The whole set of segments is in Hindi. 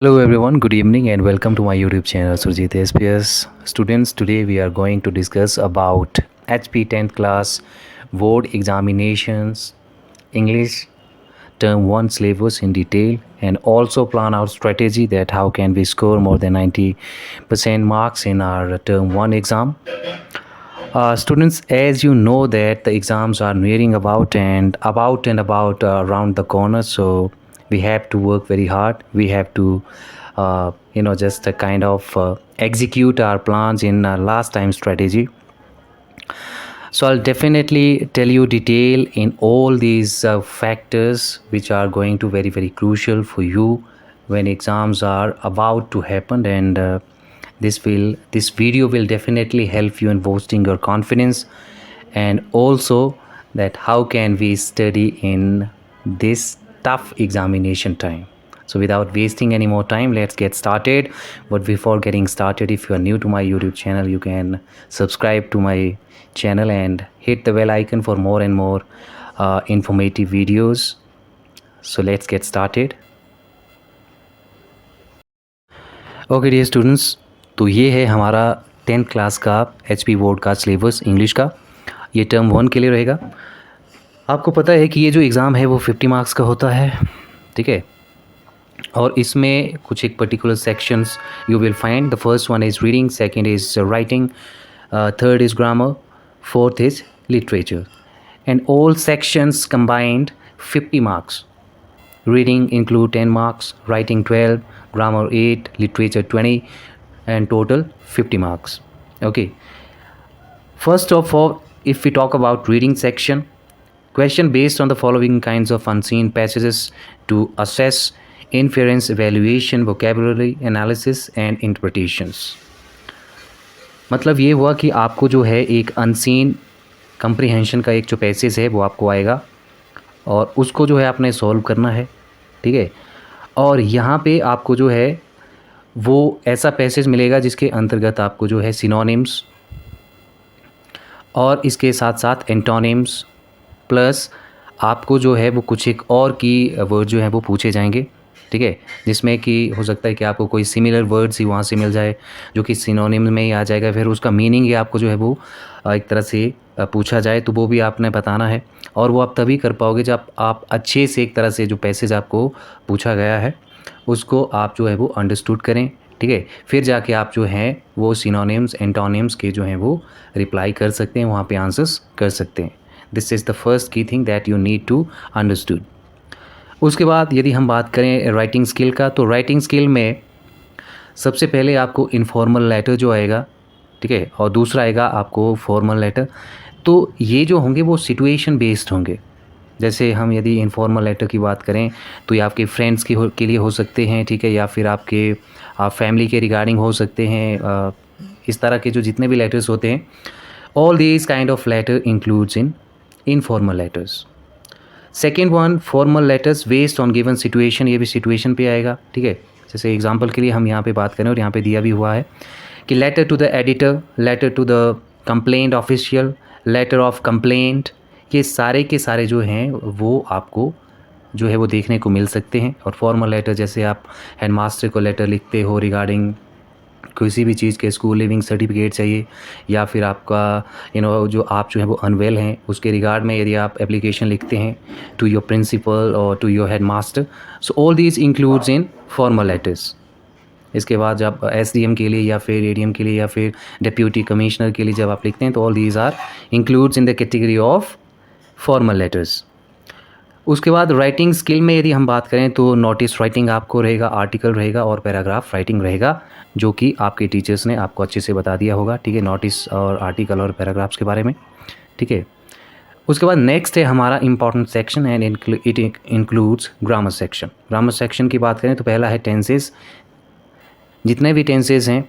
Hello everyone, good evening and welcome to my YouTube channel Surjit SPS. Students, today we are going to discuss about HP 10th class board examinations, English term 1 syllabus in detail, and also plan our strategy that how can we score more than 90% marks in our term 1 exam. Students, as you know that the exams are nearing about around the corner, so we have to work very hard. We have to just kind of execute our plans in our last time strategy. So I'll definitely tell you detail in all these factors which are going to very crucial for you when exams are about to happen, and this video will definitely help you in boosting your confidence, and also that how can we study in this tough examination time. So without wasting any more time, let's get started. But before getting started, if you are new to my YouTube channel, you can subscribe to my channel and hit the bell icon for more and more informative videos. So let's get started. Okay dear students, तो ये है हमारा 10th क्लास का HP बोर्ड का सिलेबस इंग्लिश का। ये टर्म 1 के लिए रहेगा। आपको पता है कि ये जो एग्ज़ाम है वो 50 मार्क्स का होता है, ठीक है। और इसमें कुछ एक particular sections you will find. The first one is reading, second is writing, third is grammar, fourth is literature, and all sections combined 50 marks. Reading include 10 marks, writing 12, grammar 8, literature 20, and total 50 marks. Okay. First of all, if we talk about reading section, question based on the following kinds of unseen passages to assess inference, evaluation, vocabulary, analysis, and interpretations. मतलब ये हुआ कि आपको जो है एक अनसीन कंप्रीहेंशन का एक जो पैसेज है वो आपको आएगा और उसको जो है आपने सॉल्व करना है, ठीक है। और यहाँ पे आपको जो है वो ऐसा पैसेज मिलेगा जिसके अंतर्गत आपको जो है सिनोनिम्स और इसके साथ साथ एंटोनिम्स प्लस आपको जो है वो कुछ एक और की वर्ड जो है वो पूछे जाएंगे, ठीक है। जिसमें कि हो सकता है कि आपको कोई सिमिलर वर्ड्स ही वहाँ से मिल जाए जो कि सिनोनिम में ही आ जाएगा, फिर उसका मीनिंग ही आपको जो है वो एक तरह से पूछा जाए तो वो भी आपने बताना है। और वो आप तभी कर पाओगे जब आप अच्छे से एक तरह से जो पैसेज आपको पूछा गया है उसको आप जो है वो अंडरस्टूड करें, ठीक है। फिर जाके आप जो हैं वो सिनोनिम्स एंटोनिम्स के जो हैं वो रिप्लाई कर सकते हैं, वहाँ पे आंसर्स कर सकते हैं। This is the first key thing that you need to understood. उसके बाद यदि हम बात करें राइटिंग स्किल का, तो राइटिंग स्किल में सबसे पहले आपको इनफॉर्मल लेटर जो आएगा, ठीक है, और दूसरा आएगा आपको फॉर्मल लेटर। तो ये जो होंगे वो सिचुएशन बेस्ड होंगे। जैसे हम यदि इनफॉर्मल लेटर की बात करें तो ये आपके फ्रेंड्स के लिए हो सकते हैं, ठीक है, या फिर आपके फैमिली के रिगार्डिंग हो सकते हैं। इस तरह के जो जितने भी लेटर्स होते हैं, all these kind of letter includes in informal letters. Second one, formal letters based on given situation, ये भी सिचुएशन पे आएगा, ठीक है। जैसे एग्जांपल के लिए हम यहाँ पे बात करें और यहाँ पे दिया भी हुआ है कि letter to the editor, letter to the complaint official, letter of complaint, ये सारे के सारे जो हैं वो आपको जो है वो देखने को मिल सकते हैं। और फॉर्मल लेटर जैसे आप हेडमास्टर को लेटर लिखते हो रिगार्डिंग किसी भी चीज़ के स्कूल लिविंग सर्टिफिकेट चाहिए, या फिर आपका जो आप जो है वो अनवेल हैं उसके रिगार्ड में यदि आप एप्लीकेशन लिखते हैं टू योर प्रिंसिपल और to your headmaster, so all these includes in formal letters. इसके बाद जब SDM के लिए या फिर ADM के लिए या फिर डिप्यूटी कमिश्नर के लिए जब आप लिखते हैं तो all these are includes in the category of formal letters. उसके बाद राइटिंग स्किल में यदि हम बात करें तो नोटिस राइटिंग आपको रहेगा, आर्टिकल रहेगा और पैराग्राफ राइटिंग रहेगा, जो कि आपके टीचर्स ने आपको अच्छे से बता दिया होगा, ठीक है, नोटिस और आर्टिकल और पैराग्राफ्स के बारे में, ठीक है। उसके बाद नेक्स्ट है हमारा important section and it includes grammar section. Grammar section की बात करें तो पहला है टेंसेस, जितने भी टेंसेस हैं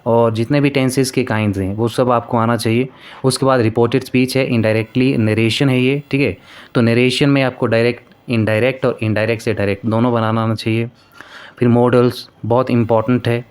और जितने भी टेंसेस के काइंड्स हैं वो सब आपको आना चाहिए। उसके बाद रिपोर्टेड स्पीच है, इनडायरेक्टली नरेशन है ये, ठीक है। तो नरेशन में आपको डायरेक्ट, इनडायरेक्ट और इनडायरेक्ट से डायरेक्ट दोनों बनाना आना चाहिए। फिर मॉडल्स बहुत इंपॉर्टेंट है,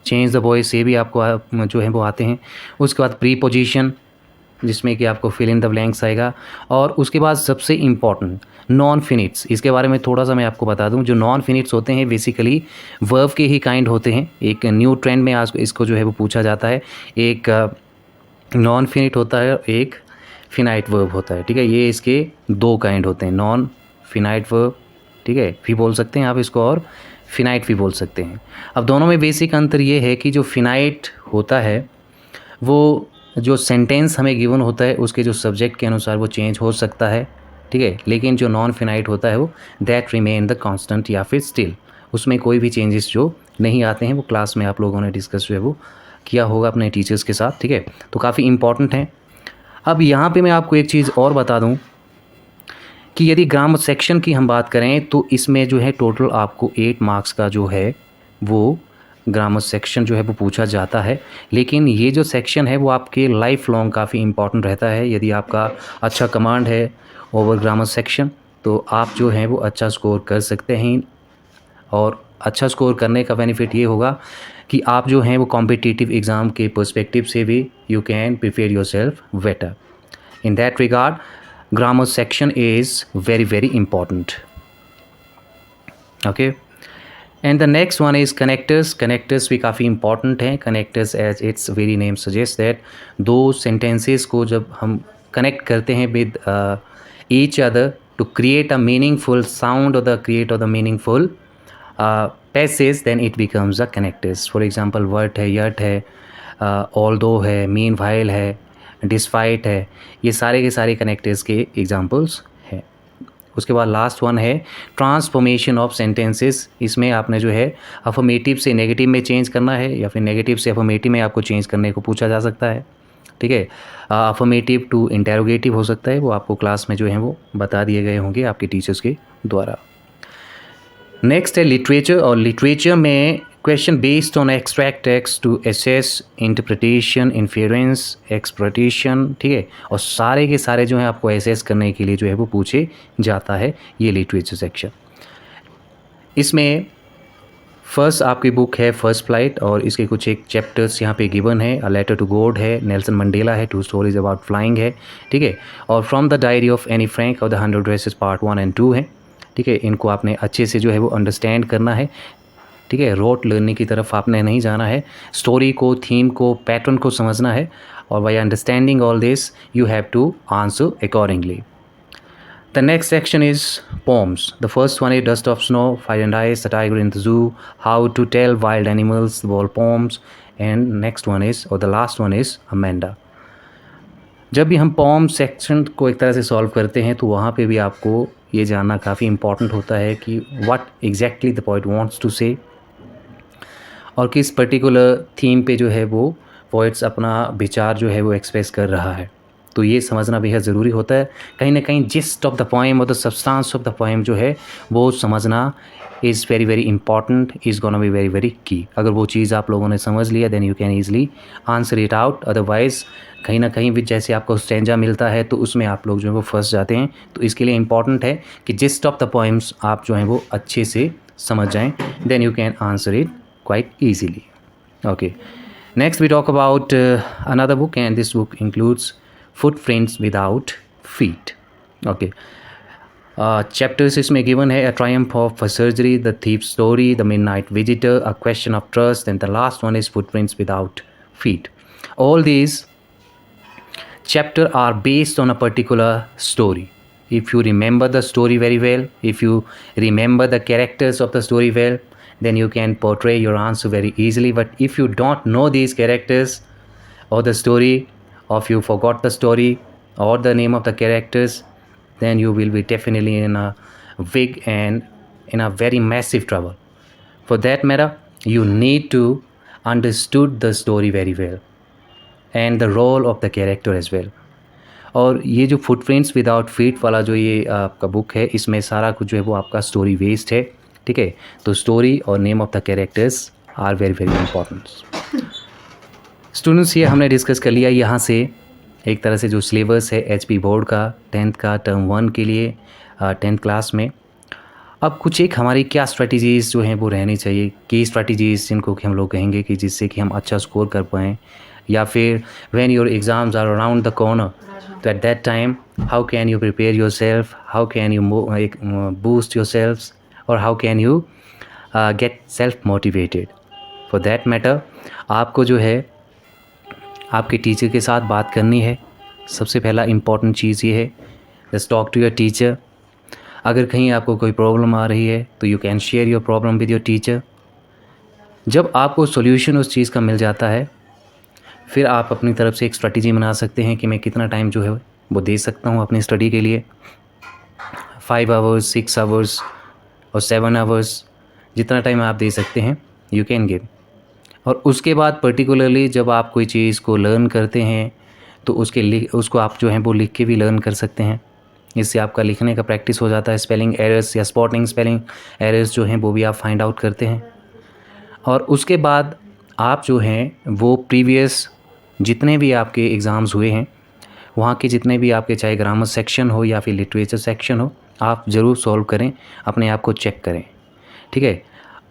चेंज द वॉइस, ये भी आपको जो है वो आते हैं। उसके बाद प्रीपोजिशन, जिसमें कि आपको फिल इन द ब्लैंक्स आएगा। और उसके बाद सबसे इम्पॉर्टेंट नॉन फिनिट्स, इसके बारे में थोड़ा सा मैं आपको बता दूं। जो नॉन फिनिट्स होते हैं बेसिकली वर्ब के ही काइंड होते हैं। एक न्यू ट्रेंड में आज इसको जो है वो पूछा जाता है। एक नॉन फिनिट होता है, एक फिनाइट वर्ब होता है, ठीक है। ये इसके दो काइंड होते हैं, नॉन फिनाइट वर्ब, ठीक है, भी बोल सकते हैं आप इसको, और फिनाइट भी बोल सकते हैं। अब दोनों में बेसिक अंतर ये है कि जो फिनाइट होता है वो जो सेंटेंस हमें गिवन होता है उसके जो सब्जेक्ट के अनुसार वो चेंज हो सकता है, ठीक है। लेकिन जो नॉन फिनाइट होता है वो दैट रिमेन द कांस्टेंट या फिर स्टिल, उसमें कोई भी चेंजेस जो नहीं आते हैं। वो क्लास में आप लोगों ने डिस्कस जो है वो किया होगा अपने टीचर्स के साथ, ठीक है। तो काफ़ी इंपॉर्टेंट है। अब यहाँ पे मैं आपको एक चीज़ और बता दूँ कि यदि ग्रामर सेक्शन की हम बात करें तो इसमें जो है टोटल आपको 8 मार्क्स का जो है वो ग्रामर सेक्शन जो है वो पूछा जाता है। लेकिन ये जो सेक्शन है वो आपके लाइफ लॉन्ग काफ़ी इम्पॉर्टेंट रहता है। यदि आपका अच्छा कमांड है ओवर ग्रामर सेक्शन तो आप जो हैं वो अच्छा स्कोर कर सकते हैं। और अच्छा स्कोर करने का बेनिफिट ये होगा कि आप जो हैं वो कॉम्पिटिटिव एग्ज़ाम के पर्सपेक्टिव से भी you can prepare yourself better. In that regard grammar section is very important. Okay, and the next one is connectors. Connectors भी काफ़ी important हैं। connectors as its very name suggests that दो sentences को जब हम connect करते हैं with each other to create a meaningful sound or the create or the meaningful passage, then it becomes a connectors. For example, what है, yet है, although है, meanwhile है, डिस्पाइट है, ये सारे के सारे कनेक्टर्स के एग्जांपल्स हैं। उसके बाद लास्ट वन है ट्रांसफॉर्मेशन ऑफ सेंटेंसेस। इसमें आपने जो है अफर्मेटिव से नेगेटिव में चेंज करना है या फिर नेगेटिव से अफर्मेटिव में आपको चेंज करने को पूछा जा सकता है, ठीक है। अफर्मेटिव टू इंटेरोगेटिव हो सकता है, वो आपको क्लास में जो है वो बता दिए गए होंगे आपके टीचर्स के द्वारा। नेक्स्ट है लिटरेचर। और लिटरेचर में question based on extract text to assess interpretation, inference, exploitation, ठीक है। और सारे के सारे जो है आपको एसेस करने के लिए जो है वो पूछे जाता है ये लिटरेचर सेक्शन। इसमें फर्स्ट आपकी बुक है फर्स्ट फ्लाइट और इसके कुछ एक चैप्टर्स यहाँ पे गिवन है। अ लेटर टू गॉड है, नेल्सन मंडेला है, 2 स्टोरीज अबाउट फ्लाइंग है, ठीक है। और from the diary of Anne Frank और द 100 ड्रेसेस पार्ट 1 and 2 है, ठीक है। इनको आपने अच्छे से जो है वो अंडरस्टैंड करना है, ठीक है। रोट लर्निंग की तरफ आपने नहीं जाना है। स्टोरी को, थीम को, पैटर्न को समझना है और by understanding all this you have to answer accordingly. The next section is poems. The first one is dust of snow, fire and ice, the tiger in the zoo, how to tell wild animals, the wall poems, and next one is और the last one is Amanda. जब भी हम पोम सेक्शन को एक तरह से सॉल्व करते हैं तो वहाँ पे भी आपको ये जानना काफ़ी इंपॉर्टेंट होता है कि what exactly the poet wants to say और किस पर्टिकुलर थीम पे जो है वो पोएट्स अपना विचार जो है वो एक्सप्रेस कर रहा है। तो ये समझना बेहद ज़रूरी होता है। कहीं ना कहीं जिस्ट ऑफ द पोएम और the substance of the poem जो है वो समझना is very important, is gonna be very key. अगर वो चीज़ आप लोगों ने समझ लिया then you can easily answer it out. Otherwise कहीं ना कहीं भी जैसे आपको स्टैंजा मिलता है तो उसमें आप लोग जो है वो फंस जाते हैं। तो इसके लिए इंपॉर्टेंट है कि जिस्ट ऑफ द पोएम्स आप जो हैं वो अच्छे से समझ जाएं, then you can answer it quite easily. Okay, next we talk about another book, and this book includes Footprints Without Feet. Okay, chapters इसमें given है A Triumph of Surgery, The Thief's Story, The Midnight Visitor, A Question of Trust, and the last one is Footprints Without Feet. All these chapters are based on a particular story. If you remember the story very well, if you remember the characters of the story well, then you can portray your answer very easily. But if you don't know these characters or the story, or if you forgot the story or the name of the characters, then you will be definitely in a big and in a very massive trouble. For that matter, you need to understood the story very well and the role of the character as well. और ये जो फुटप्रिंट्स विदाउट फीट वाला जो ये आपका बुक है इसमें सारा कुछ जो है वो आपका स्टोरी बेस्ड है, ठीक है। तो स्टोरी और name of the characters are very important. Students ये हमने डिस्कस कर लिया यहाँ से एक तरह से जो सिलेबस है HP बोर्ड का 10th का टर्म 1 के लिए 10th क्लास में। अब कुछ एक हमारी क्या स्ट्रेटजीज़ जो हैं वो रहनी चाहिए, की स्ट्रेटजीज़ जिनको कि हम लोग कहेंगे कि जिससे कि हम अच्छा स्कोर कर पाएँ या फिर when your exams are around the corner, तो at that time how can you prepare yourself, how can you boost yourself, और how can you get self motivated. For that matter आपको जो है आपके टीचर के साथ बात करनी है। सबसे पहला इम्पॉर्टेंट चीज़ ये है, just talk to your teacher. अगर कहीं आपको कोई प्रॉब्लम आ रही है तो you can share your problem with your teacher. जब आपको सॉल्यूशन उस चीज़ का मिल जाता है, फिर आप अपनी तरफ से एक स्ट्रेटजी बना सकते हैं कि मैं कितना टाइम जो है वो दे सकता हूँ अपनी स्टडी के लिए। 5 आवर्स, 6 आवर्स और 7 आवर्स, जितना टाइम आप दे सकते हैं यू कैन गिव। और उसके बाद पर्टिकुलरली जब आप कोई चीज़ को लर्न करते हैं तो उसको आप जो है वो लिख के भी लर्न कर सकते हैं। इससे आपका लिखने का प्रैक्टिस हो जाता है। स्पेलिंग एरर्स या स्पॉटिंग स्पेलिंग एरर्स जो हैं वो भी आप फाइंड आउट करते हैं। और उसके बाद आप जो हैं वो प्रीवियस जितने भी आपके एग्ज़ाम्स हुए हैं, वहाँ के जितने भी आपके, चाहे ग्रामर सेक्शन हो या फिर लिटरेचर सेक्शन हो, आप ज़रूर सॉल्व करें, अपने आप को चेक करें, ठीक है।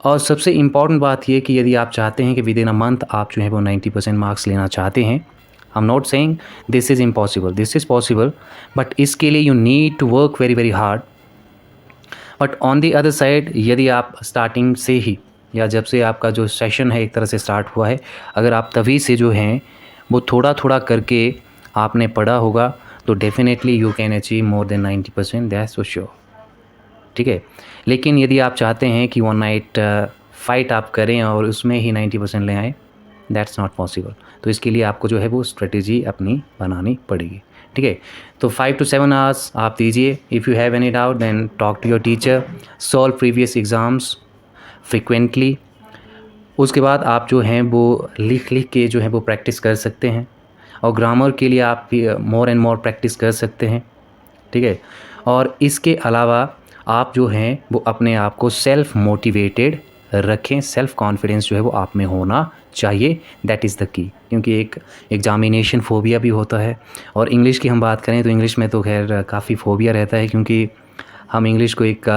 और सबसे इम्पॉर्टेंट बात ये कि यदि आप चाहते हैं कि विद इन अ मंथ आप जो है वो 90% मार्क्स लेना चाहते हैं, I am not saying this is impossible, this is possible, but इसके लिए you need to work very very hard. But on the other side, यदि आप स्टार्टिंग से ही या जब से आपका जो सेशन है एक तरह से स्टार्ट हुआ है, अगर आप तभी से जो हैं वो थोड़ा थोड़ा करके आपने पढ़ा होगा, तो definitely you can achieve more than 90%, that's for sure, ठीक है। लेकिन यदि आप चाहते हैं कि वन नाइट फाइट आप करें और उसमें ही 90% ले आएँ, दैट्स नॉट पॉसिबल। तो इसके लिए आपको जो है वो स्ट्रेटजी अपनी बनानी पड़ेगी, ठीक है। तो 5 to 7 आवर्स आप दीजिए। If you have any doubt then talk to your teacher, solve previous exams frequently. उसके बाद आप जो हैं वो लिख के जो है वो प्रैक्टिस कर सकते हैं, और ग्रामर के लिए आप मोर एंड मोर प्रैक्टिस कर सकते हैं, ठीक है। और इसके अलावा आप जो हैं वो अपने आप को सेल्फ मोटिवेटेड रखें, सेल्फ कॉन्फिडेंस जो है वो आप में होना चाहिए, दैट इज़ द की। क्योंकि एक एग्ज़ामिनेशन फ़ोबिया भी होता है, और इंग्लिश की हम बात करें तो इंग्लिश में तो खैर काफ़ी फ़ोबिया रहता है, क्योंकि हम इंग्लिश को एक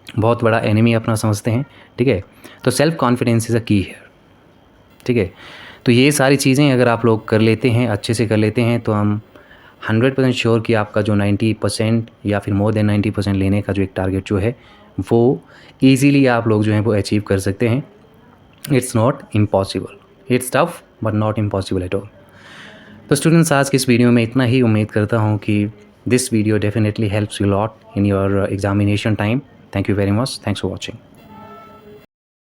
बहुत बड़ा एनिमी अपना समझते हैं, ठीक है। तो सेल्फ कॉन्फिडेंस इज़ अ की है, ठीक है। तो ये सारी चीज़ें अगर आप लोग कर लेते हैं, अच्छे से कर लेते हैं, तो हम 100% श्योर कि आपका जो 90% या फिर मोर देन 90% लेने का जो एक टारगेट जो है वो ईज़िली आप लोग जो हैं वो अचीव कर सकते हैं। It's not impossible, it's tough but not impossible at all. तो स्टूडेंट्स, आज की इस वीडियो में इतना ही। उम्मीद करता हूँ कि this video definitely helps you lot in your examination time. Thank you very much, thanks for watching.